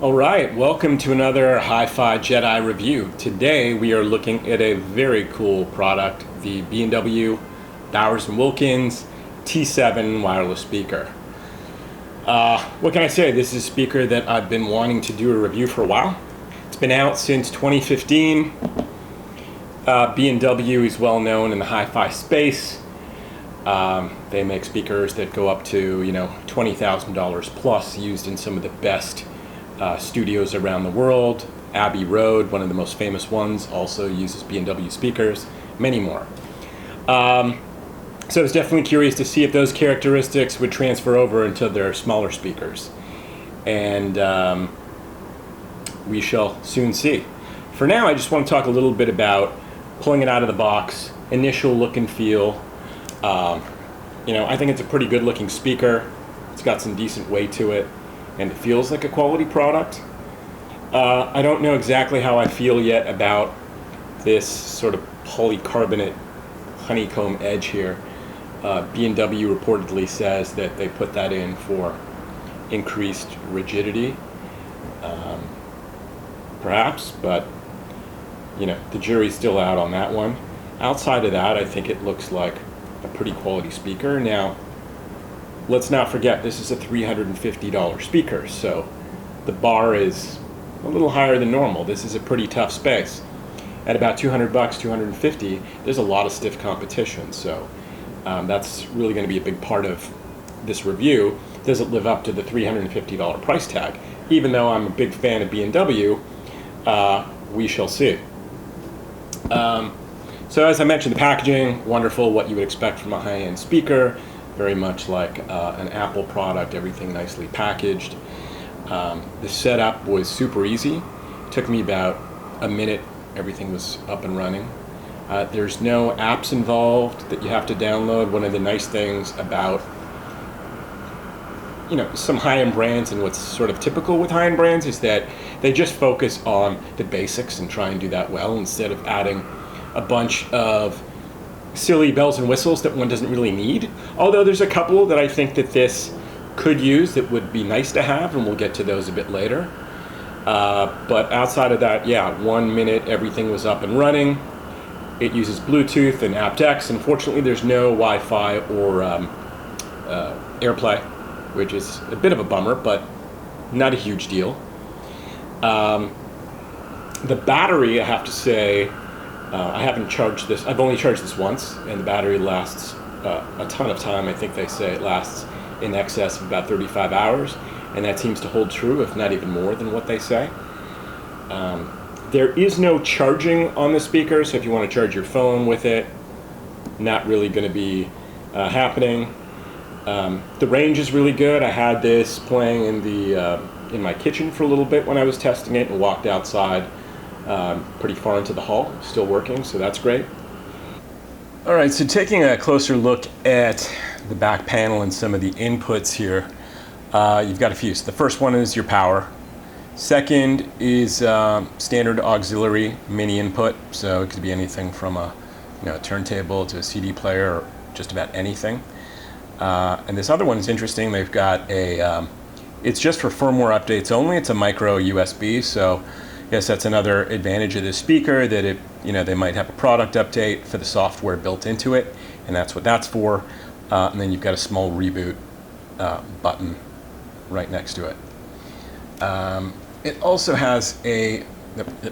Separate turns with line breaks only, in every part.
All right, welcome to another Hi-Fi Jedi review. Today we are looking at a very cool product, the B&W Bowers & Wilkins T7 wireless speaker. What can I say? This is a speaker that I've been wanting to do a review for a while. It's been out since 2015. B&W is well known in the hi-fi space. They make speakers that go up to, $20,000 plus, used in some of the best studios around the world. Abbey Road, one of the most famous ones, also uses B&W speakers, many more. So I was definitely curious to see if those characteristics would transfer over into their smaller speakers. And we shall soon see. For now, I just want to talk a little bit about pulling it out of the box, initial look and feel. I think it's a pretty good looking speaker. It's got some decent weight to it, and it feels like a quality product. I don't know exactly how I feel yet about this sort of polycarbonate honeycomb edge here. B&W reportedly says that they put that in for increased rigidity, perhaps, but the jury's still out on that one. Outside of that, I think it looks like a pretty quality speaker. Now, let's not forget, this is a $350 speaker, so the bar is a little higher than normal. This is a pretty tough space. At about $200, $250, there's a lot of stiff competition, so that's really going to be a big part of this review. Does it live up to the $350 price tag? Even though I'm a big fan of B&W, we shall see. So as I mentioned, the packaging, wonderful, what you would expect from a high-end speaker, very much like an Apple product, everything nicely packaged. The setup was super easy. It took me about a minute, everything was up and running. There's no apps involved that you have to download. One of the nice things about some high-end brands, and what's sort of typical with high-end brands, is that they just focus on the basics and try and do that well, instead of adding a bunch of silly bells and whistles that one doesn't really need. Although there's a couple that I think that this could use that would be nice to have, and we'll get to those a bit later. But outside of that, 1 minute, everything was up and running. It uses Bluetooth and aptX. Unfortunately, there's no Wi-Fi or AirPlay, which is a bit of a bummer, but not a huge deal. The battery, I have to say, I haven't charged this. I've only charged this once, and the battery lasts a ton of time. I think they say it lasts in excess of about 35 hours, and that seems to hold true, if not even more than what they say. There is no charging on the speaker, so if you want to charge your phone with it, not really going to be happening. The range is really good. I had this playing in my kitchen for a little bit when I was testing it, and walked outside pretty far into the hall, still working, so that's great. All right, so taking a closer look at the back panel and some of the inputs here, you've got a few. So the first one is your power. Second is standard auxiliary mini input, so it could be anything from a turntable to a CD player, or just about anything. And this other one is interesting. They've got it's just for firmware updates only. It's a micro USB, so I guess that's another advantage of this speaker, that they might have a product update for the software built into it, and that's what that's for. And then you've got a small reboot button right next to it. It also has the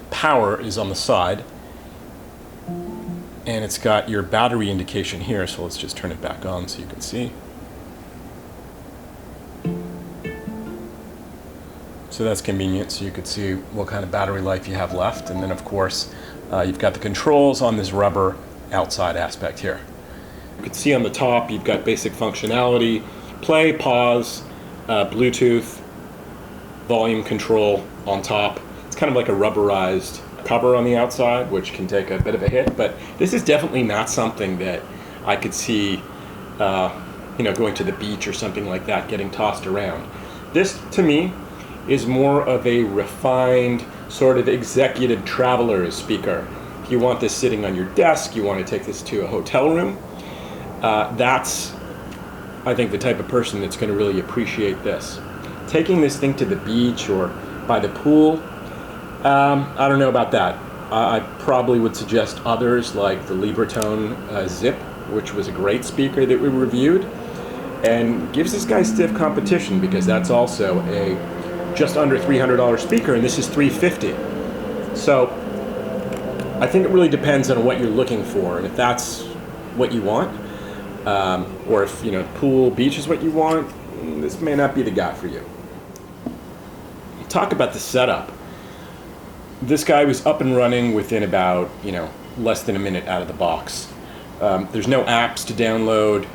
power is on the side, and it's got your battery indication here, so let's just turn it back on so you can see. So that's convenient, so you could see what kind of battery life you have left. And then of course, you've got the controls on this rubber outside aspect here. You can see on the top, you've got basic functionality, play, pause, Bluetooth, volume control on top. It's kind of like a rubberized cover on the outside, which can take a bit of a hit, but this is definitely not something that I could see going to the beach or something like that, getting tossed around. This, to me, is more of a refined sort of executive traveler's speaker. If you want this sitting on your desk, you want to take this to a hotel room, that's, I think, the type of person that's going to really appreciate this. Taking this thing to the beach or by the pool. I don't know about that. I probably would suggest others like the Libratone Zip, which was a great speaker that we reviewed, and gives this guy stiff competition because that's also a just under $300 speaker, and this is $350. So I think it really depends on what you're looking for, and if that's what you want, or if pool, beach is what you want, this may not be the guy for you. Talk about the setup. This guy was up and running within about less than a minute out of the box. There's no apps to download.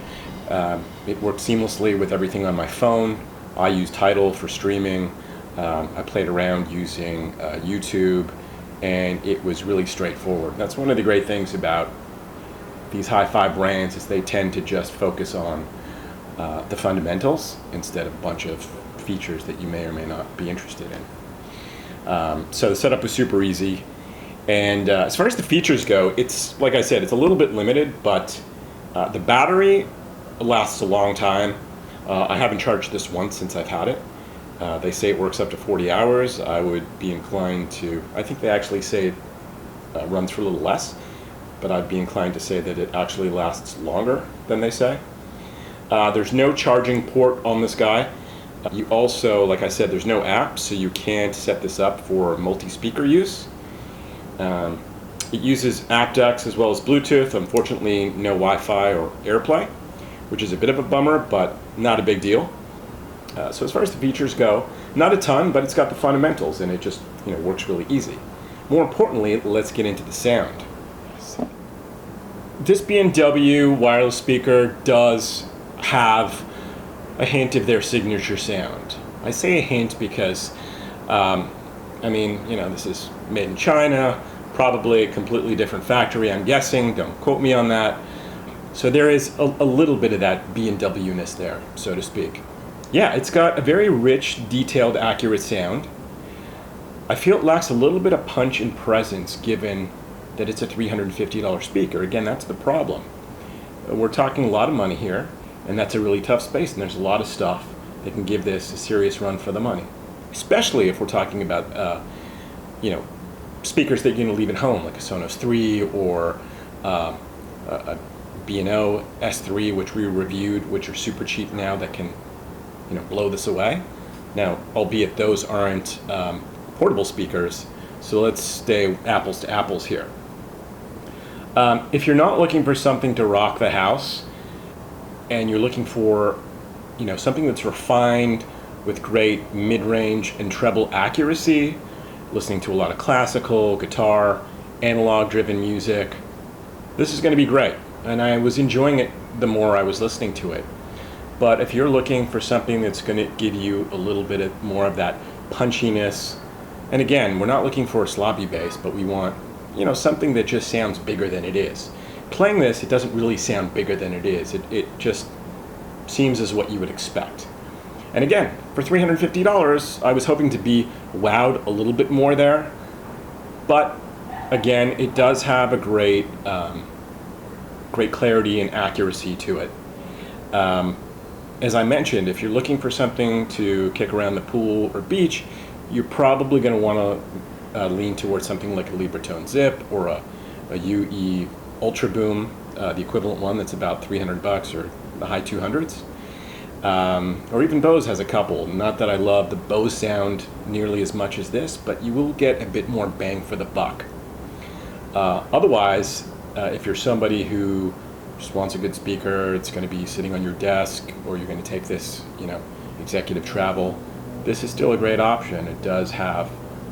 It works seamlessly with everything on my phone. I use Tidal for streaming. I played around using YouTube, and it was really straightforward. That's one of the great things about these hi-fi brands is they tend to just focus on the fundamentals instead of a bunch of features that you may or may not be interested in. So the setup was super easy. And as far as the features go, it's, like I said, it's a little bit limited, but the battery lasts a long time. I haven't charged this once since I've had it. They say it works up to 40 hours. I would be inclined to, I think they actually say it runs for a little less, but I'd be inclined to say that it actually lasts longer than they say. There's no charging port on this guy. You also, like I said, there's no app, so you can't set this up for multi-speaker use. It uses aptX as well as Bluetooth. Unfortunately, no Wi-Fi or AirPlay, which is a bit of a bummer, but not a big deal. So as far as the features go, not a ton, but it's got the fundamentals, and it just works really easy. More importantly, let's get into the sound. This B&W wireless speaker does have a hint of their signature sound. I say a hint because, this is made in China, probably a completely different factory, I'm guessing. Don't quote me on that. So there is a little bit of that B&W-ness there, so to speak. Yeah, it's got a very rich, detailed, accurate sound. I feel it lacks a little bit of punch and presence given that it's a $350 speaker. Again, that's the problem. We're talking a lot of money here, and that's a really tough space, and there's a lot of stuff that can give this a serious run for the money. Especially if we're talking about, speakers that you're going to leave at home, like a Sonos 3 or a B&O S3, which we reviewed, which are super cheap now that can, blow this away. Now, albeit those aren't portable speakers, so let's stay apples to apples here. If you're not looking for something to rock the house, and you're looking for, something that's refined with great mid-range and treble accuracy, listening to a lot of classical, guitar, analog-driven music, this is going to be great. And I was enjoying it the more I was listening to it. But if you're looking for something that's going to give you a little bit more of that punchiness, and again, we're not looking for a sloppy bass, but we want, something that just sounds bigger than it is. Playing this, it doesn't really sound bigger than it is. It just seems as what you would expect. And again, for $350, I was hoping to be wowed a little bit more there. But again, it does have a great clarity and accuracy to it. As I mentioned, if you're looking for something to kick around the pool or beach, you're probably going to want to lean towards something like a Libratone Zip or a UE Ultra Boom, the equivalent one that's about $300 or the high 200s. Or even Bose has a couple. Not that I love the Bose sound nearly as much as this, but you will get a bit more bang for the buck. Otherwise, if you're somebody who just wants a good speaker, it's going to be sitting on your desk, or you're going to take this, executive travel, this is still a great option. It does have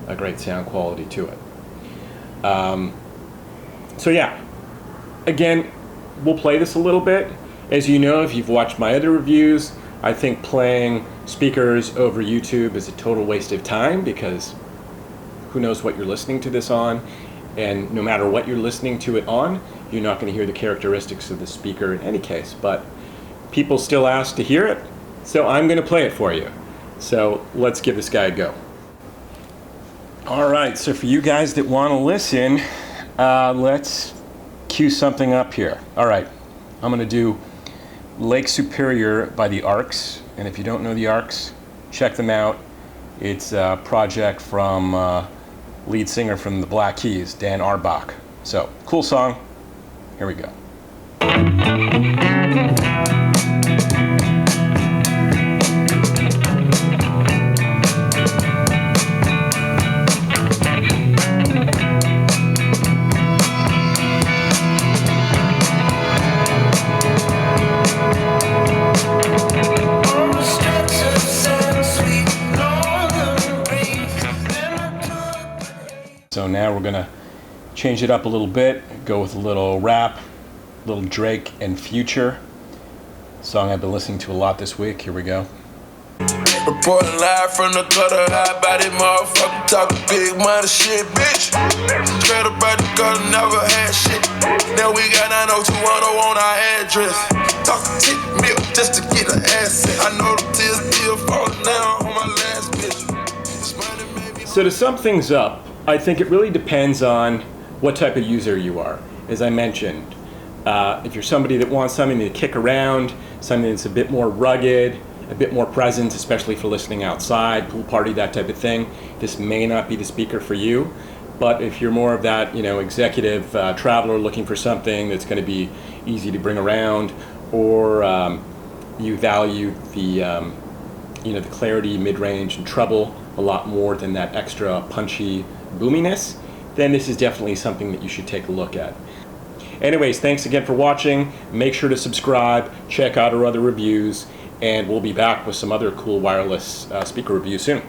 a great sound quality to it. So yeah, again, we'll play this a little bit. As you know, if you've watched my other reviews, I think playing speakers over YouTube is a total waste of time because who knows what you're listening to this on, and no matter what you're listening to it on, you're not going to hear the characteristics of the speaker in any case, but people still ask to hear it, so I'm going to play it for you. So let's give this guy a go. All right, so for you guys that want to listen, let's cue something up here. All right, I'm going to do Lake Superior by the Arcs, and if you don't know the Arcs, check them out. It's a project from lead singer from the Black Keys, Dan Auerbach. So, cool song. Here we go. So now we're gonna change it up a little bit, go with a little rap, a little Drake and Future. Song I've been listening to a lot this week. Here we go.
Reporting live from the gutter, high body motherfucker, talking big money shit, bitch. Straight about the gutter, never had shit. Now we got 90210 on our address. Talking tick milk just to get an asset. I know the tears still falling down on my last bitch.
So to sum things up, I think it really depends on what type of user you are. As I mentioned, if you're somebody that wants something to kick around, something that's a bit more rugged, a bit more present, especially for listening outside, pool party, that type of thing, this may not be the speaker for you. But if you're more of that, executive traveler looking for something that's going to be easy to bring around, or you value the the clarity, mid-range, and treble a lot more than that extra punchy boominess, then this is definitely something that you should take a look at. Anyways, thanks again for watching. Make sure to subscribe, check out our other reviews, and we'll be back with some other cool wireless speaker reviews soon.